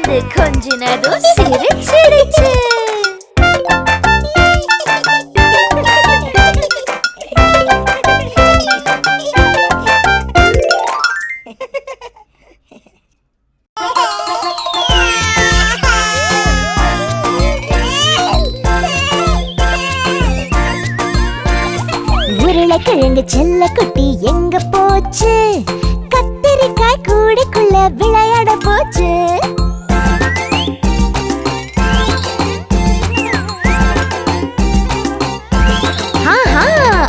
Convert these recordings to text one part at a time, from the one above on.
அது கொஞ்சினதும் சிரிச்சிடுச்சு. உருளைக்கிழங்கு செல்ல குட்டி எங்க போச்சு? கத்திரிக்காய் கூடைக்குள்ள விளையாட போச்சு.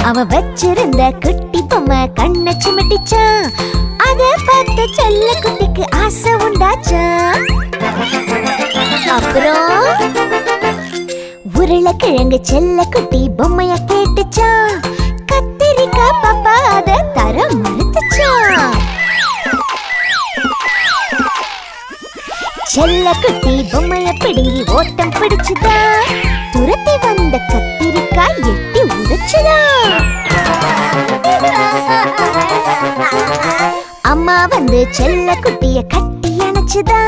அவ வச்சிருந்த குட்டி பொம்மை கண்ணை சிமிட்டிச்சான். அத பார்த்த செல்ல குட்டிக்கு ஆசை உண்டாச்சா. அப்புறம் உருளைக்கிழங்கு செல்ல குட்டி பொம்மைய கேட்டுச்சா. கத்திரிக்காய் பாப்பா அத தர மறுத்துச்சா. செல்ல குட்டி பொம்மைய பிடுங்கி ஓட்டம் பிடிச்சுதா. துரத்தி வந்த கத்திரிக்காய் எட்டி உதைச்சுதா. அம்மா வந்து செல்ல குட்டிய கட்டி அணைச்சுதா.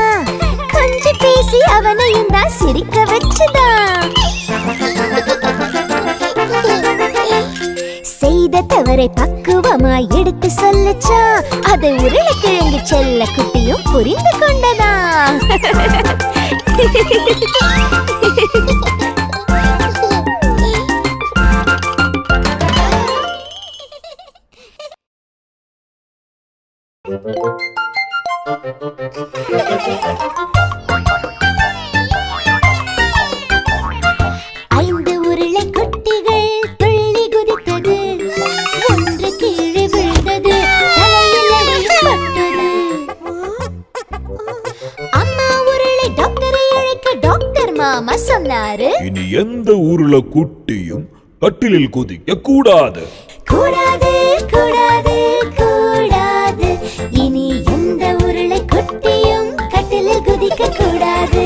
கொஞ்சம் பேசி அவனையும் தான் சிரிக்க வச்சுதா. செய்த தவறை பக்குவமாய் எடுத்து சொல்லுச்சா. அதை உருளைக்கிழங்கு செல்ல குட்டியும் புரிந்து கொண்டதா. ஐந்து உருளை குட்டிகள் துள்ளி குதித்தது. ஒன்று கீழே விழுந்தது, தலையில் அடிபட்டது. அம்மா உருளை டாக்டரை அழைக்க டாக்டர் மாமா சொன்னாரு, இனி எந்த உருளை குட்டியும் கட்டிலில் குதிக்க கூடாது. கூடாது கூடாது கூடாது. இனி எந்த உருளை குட்டியும் கட்டிலில் குதிக்க கூடாது.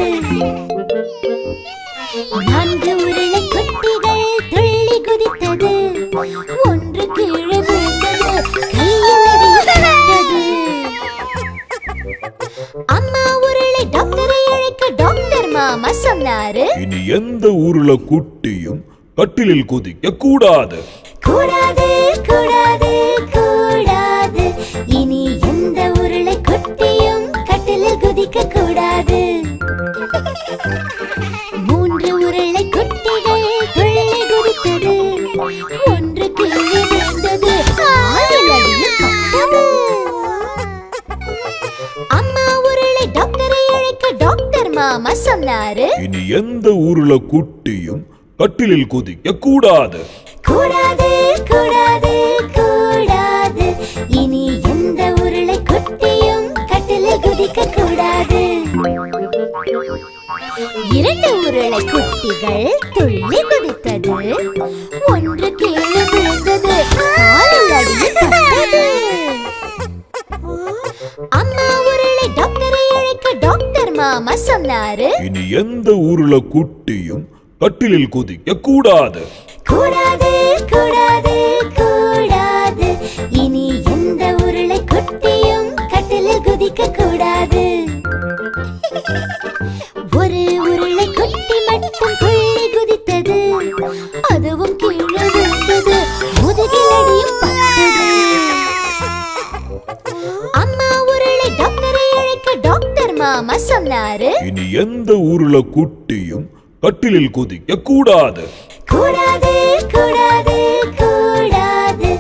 நான்கு உருளை குட்டிகள் துள்ளி குதித்தது. ஒன்று கீழே விழுந்தது, கையில் அடிபட்டது. அம்மா உருளை டாக்டரை அழைக்க டாக்டர் மாமா சொன்னாரு, இனி எந்த உருளை குட்டியும் கட்டிலில் குதிக்க கூடாது. கூடாது கூடாது கூடாது. இனி எந்த உருளை குட்டியும் கட்டிலில் குதிக்க கூடாது. மூன்று உருளை குட்டிகள் துள்ளி குதித்தது. ஒன்று கீழே விழுந்தது, காலில் அடிபட்டது. அம்மா உருளை டாக்டரை அழைக்க டாக்டர் மாமா சொன்னாரு, இனி எந்த உருளை குட்டியும் கட்டிலில் குதிக்க கூடாது. கூடாது கூடாது கூடாது. இனி எந்த உருளை குட்டியும் கட்டிலில் குதிக்க கூடாது. இரண்டு உருளை குட்டிகள் துள்ளி குதித்தது. ஒன்று கீழே விழுந்தது, காலில் அடிபட்டது. அம்மா உருளை டாக்டரை அழைக்க டாக்டர் மாமா சொன்னாரு, இனி எந்த உருளை குட்டியும் கட்டிலில் குதிக்க கூடாது. கூடாது கூடாது கூடாது. இனி எந்த உருளை குட்டியும் கட்டிலில் குதிக்க கூடாது. ஒரு உருளை குட்டி மட்டும் துள்ளி குதித்தது. அதுவும் கீழே விழுந்தது, முதுகில் அடியும் பட்டது. அம்மா உருளை டாக்டரை அழைக்க டாக்டர் மாமா சொன்னாரு, இனி எந்த உருளை குட்டியும் கட்டிலில் குதிக்க கூடாது. கூடாது கூடாது கூடாது.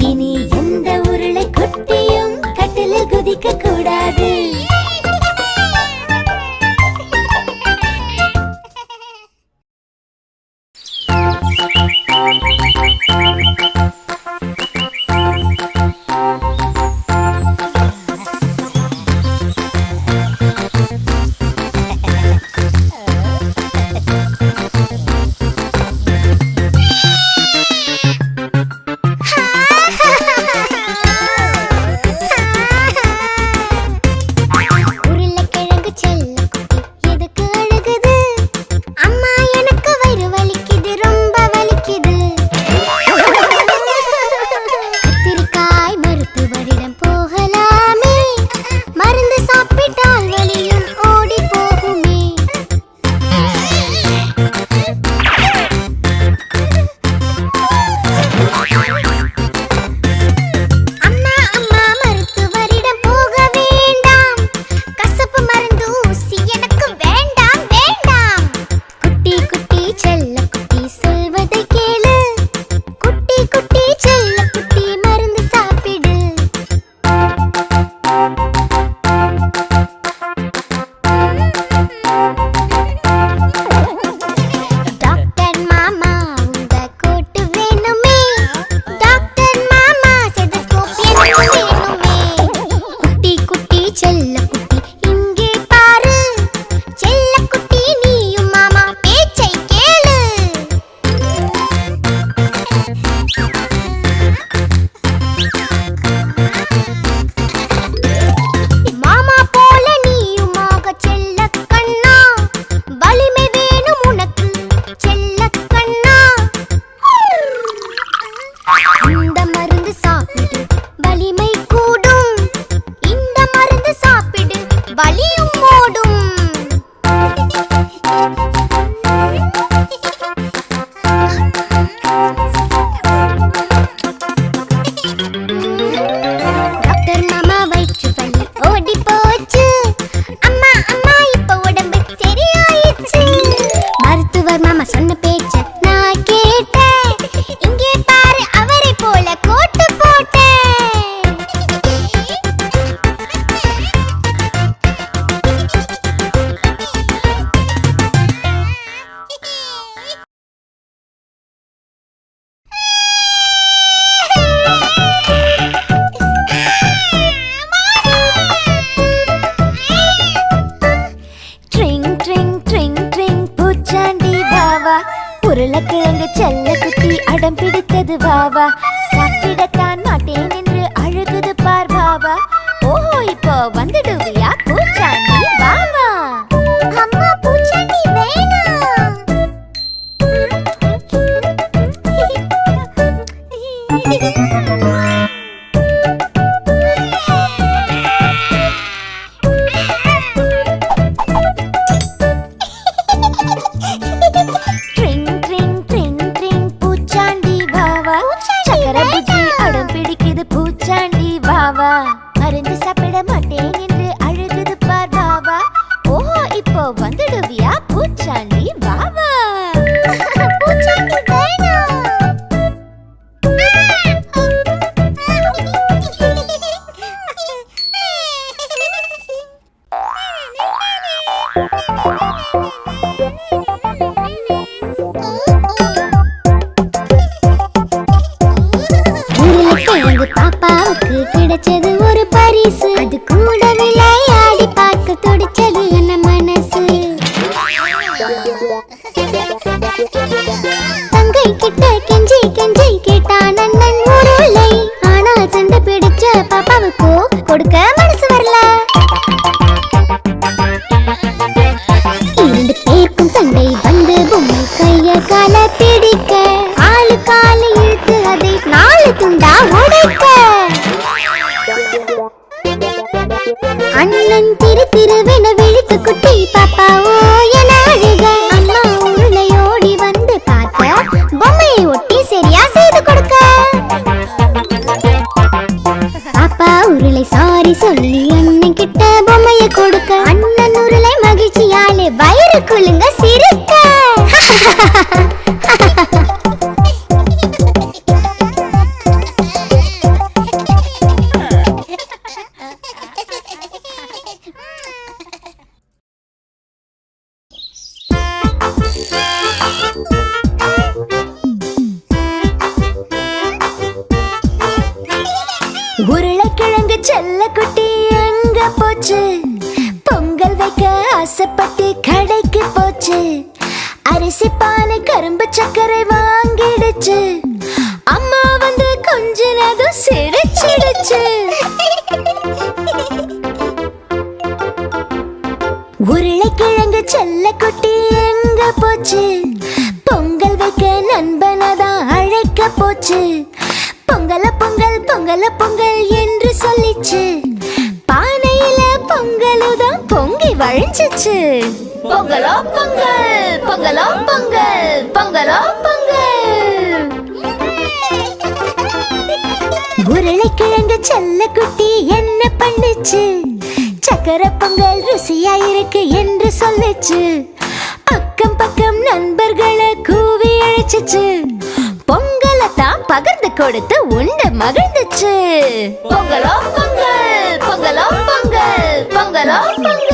இனி எந்த உருளை குட்டியும் கட்டிலில் குதிக்க கூடாது. அம்மா சொன்ன பேச்ச நான் கேட்டேன். இங்கே பாரு அவரை போல கோட்டு போட்டேன். ட்ரிங் ட்ரிங் ட்ரிங் ட்ரிங் பூச்சாண்டி வாவா, உருளைக்கிழங்கு செல்ல குட்டி அடம் பிடித்தது வாவா, சாப்பிடத்தான் மாட்டேன் என்று அழுகுது பார் வாவா. ஓஹோ, இப்போ வந்துடுவியா பூச்சாண்டி வாவா? அம்மா பூச்சாண்டி வேணாம். ட்ரிங் ட்ரிங் ட்ரிங் ட்ரிங் பூச்சாண்டி வாவா, சக்கரை புஜ்ஜி அடம் பிடிக்குது பூச்சாண்டி வாவா, மருந்து சாப்பிட மாட்டேன் என்று அழுகுது பார் வாவா. ஓஹோ, இப்போ வந்துடுவியா பூச்சாண்டி வாவா? பூச்சாண்டி வேணாம். உருளைக்கிழங்கு பாப்பாவுக்கு கிடைச்சது ஒரு பரிசு, அது கூட விளையாடி பார்க்க துடிச்சது என்ன மனசு. தங்கை கிட்ட கெஞ்சி கெஞ்சி கேட்டான் அண்ணன் உருளை, ஆனா சண்டை பிடிச்ச பாப்பாவுக்கோ கொடுக்க மனசு வரல. இரண்டு பேருக்கும் சண்டை வந்து பொம்மை கைய கால பிடிக்க, ஆளு கால இழுத்து அதை நாலு துண்டா உடைக்க. அண்ணன் திரு திருவென விழித்து குட்டி பாப்பாவோ என அழுக, அம்மா உருளையோடி வந்து பார்க்க பொம்மையை ஒட்டி சரியா செய்து கொடுக்க. பாப்பா உருளை சாரி சொல்லி அண்ணன் கிட்ட பொம்மையை கொடுக்க, அண்ணன் உருளை மகிழ்ச்சியாலே வயிறு குலுங்க சிரிக்க. உருளைக்கிழங்கு செல்ல குட்டி எங்க போச்சு? பொங்கல் வைக்க ஆசைப்பட்டு கடைக்கு போச்சு. அரிசி பானை கரும்பு சர்க்கரை வாங்கிடுச்சு. அம்மா வந்து கொஞ்சினதும் சிரிச்சிடுச்சு. உருளைக்கிழங்கு செல்ல குட்டி எங்க போச்சு? பொங்கல் வைக்க நண்பனதான் அழைக்க போச்சு. பொங்கல பொங்கல் பொங்கல பொங்கல் என்று சொல்லிச்சு. பானையில பொங்கலுதான் பொங்கி வழிஞ்சிச்சு. பொங்கலோ பொங்கல் பொங்கலோ பொங்கல் பொங்கலோ பொங்கல். உருளைக்கிழங்கு செல்ல குட்டி என்ன பண்ணுச்சு? சக்கரை பொங்கல் ருசியா இருக்கு என்று சொல்லுச்சு. அக்கம் பக்கம் நண்பர்களை கூவி அழைச்சிச்சு. பொங்கலத்தான் பகிர்ந்து கொடுத்து உண்டு மகிழ்ந்துச்சு. பொங்கலோ பொங்கல் பொங்கலோ பொங்கல் பொங்கலோ பொங்கல்.